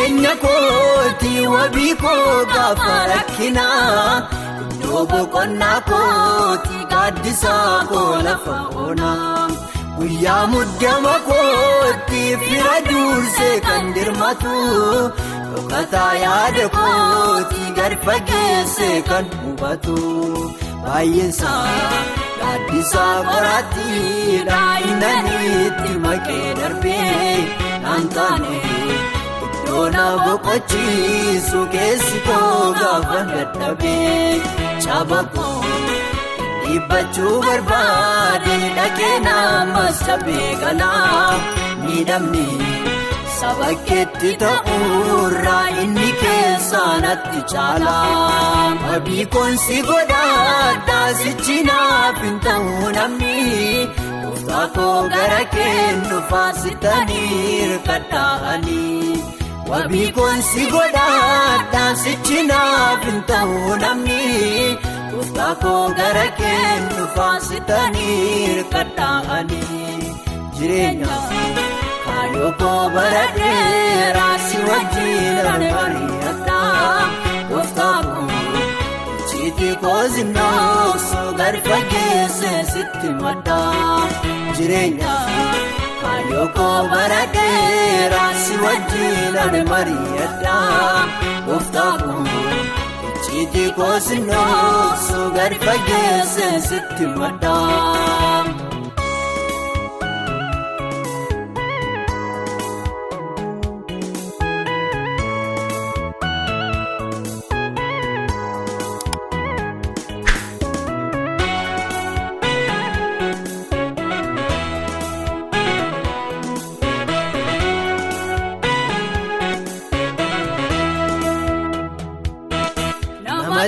jireenyakoo wabiikoo gaafa rakkinaa iddoo boqonnaa kooti gaaddisaa koo lafa onaa guyyaa muddama kooti fira dursee kan dirmatu dhokataa yaada kooti gad fageessee kan hubatu baay'eensaa gaaddisaa qoraattiidha innaniitti makee darbee naan taane. Doona boqochiisu keessi koo gaafa dadhabee cabakoo dhiibbachuu barbaade dhaqee namas cabee galaa miidhamni saba keetti ta'uurraa inni keessaa natti caalaa abiikoon si godhaadhaa sichi naaf hin ta'uu namni gooftaa koo gara kennu faasitanii hirkadhaa'anii. Wabiikoon si godhaadhaa sichi naaf hin ta'uu namni gooftaa koo gara kennu faasitanii hirkadhaa'anii jireenyakoo koo bara dheeraa si wajjin mari'adhaa gooftaa koo icciitii koo zinnooksu gad fageessee sitti maddaa jireenyakoo bara dheeraa si wajjin mari'adhaa gooftaa koo icciitii koo zinnooksu gad fageessee sitti maddaa.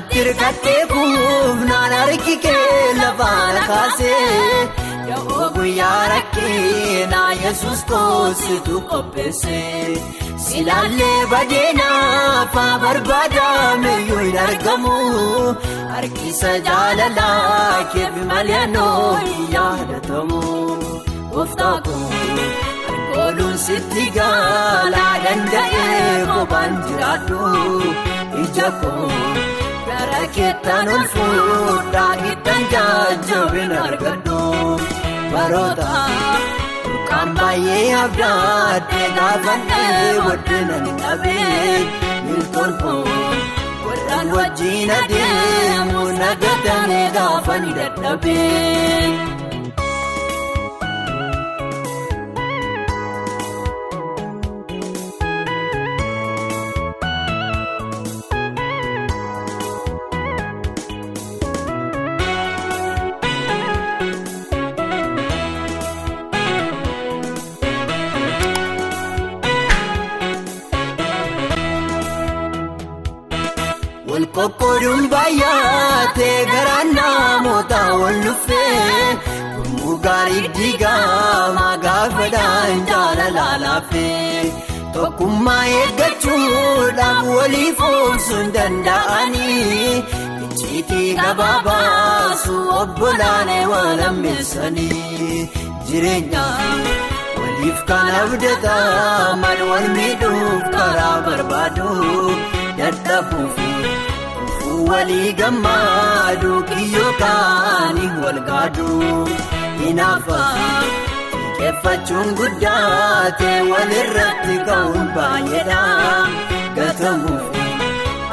Tirkattee kuufnaan harki kee lafaana kaasee yoo guyyaa rakkinaa Yesuus koositu qopheessee silaallee badeenaaf barbaadameyyuu hin argamu harkisa jaalalaa keef malee hin yaadatamu gooftaa koo harkooluun sitti gaalaa danda'ee kophaan jiraadhu ija koo. Rakkeettaan ol fuudhaa ittaan jajjabin argadhu baroota kan baay'ee abdaadhee gaafannee waddina ni dhabee miltoolfoo warraan wajjin adeemu nagatamee gaafa ni dadhabee. Kokkoduun baay'atee garaan namoota wal dhufee gurmuu gaarii diigamaa gaafadhaan jaalalaa laafee tokkummaa eeggachuudhaaf waliif oomsuun danda'anii icciitii gabaabaasu obbolaalee waan ammeessanii jireenya waliif kan abdataa mal wal miidhuuf karaa barbaadu dadhabuuf. Walii gammaaduu kiyyoo kaanii wal gaaduu hinaafa keeffachuun guddaate walirratti ka'uun baay'eedha gatamuuf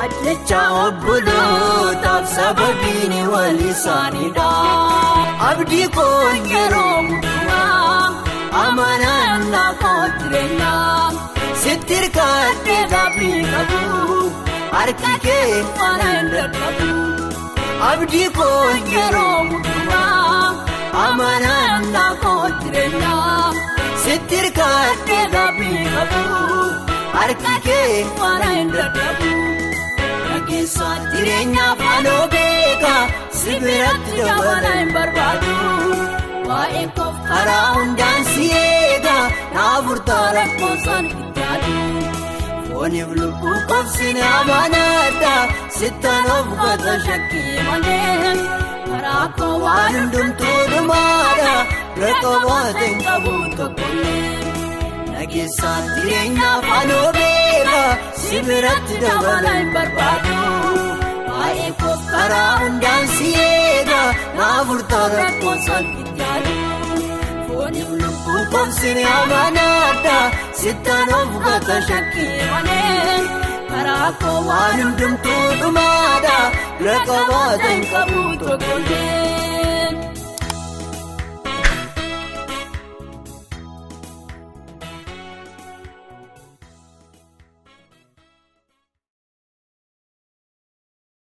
ajjecha obbolootaaf sababiin wal isaaniidha abdii koo yeroo hundumaa amanannaa koo jireenyaa sitti hirkadhee gaaffii qabu. Harki kee faana hin dadhabu abdii koo yeroo hundumaa amanannaa koo jireenyaa sitti hirkadhee gaaffii qabu harki kee faana hin dadhabu nageessaa jireenyaa faanoo beeka si biratti dabala hin barbaadu waa'ee koof karaa hundaan si eega naafurtaa lakkoofsaan itti yaadu. Waniif lubbuu qabsiin amanadhaa sittaan of gata shakkii malee karaa koo waan hundumtuu dhumaadha bira qabaateen qabu tokkollee nageessaan jireenyaa faanoo argeera sibiratti dabalan barbaadu baay'ee karaa hundaan si'eera naafurtaa rakkoon salphitti yaadu fooniif lubbuun koomsini amanaadha sittaan of gata shakkii malee karaa koo waan hundumtuu dhumaadha bira qabaatan qabu tokkollee.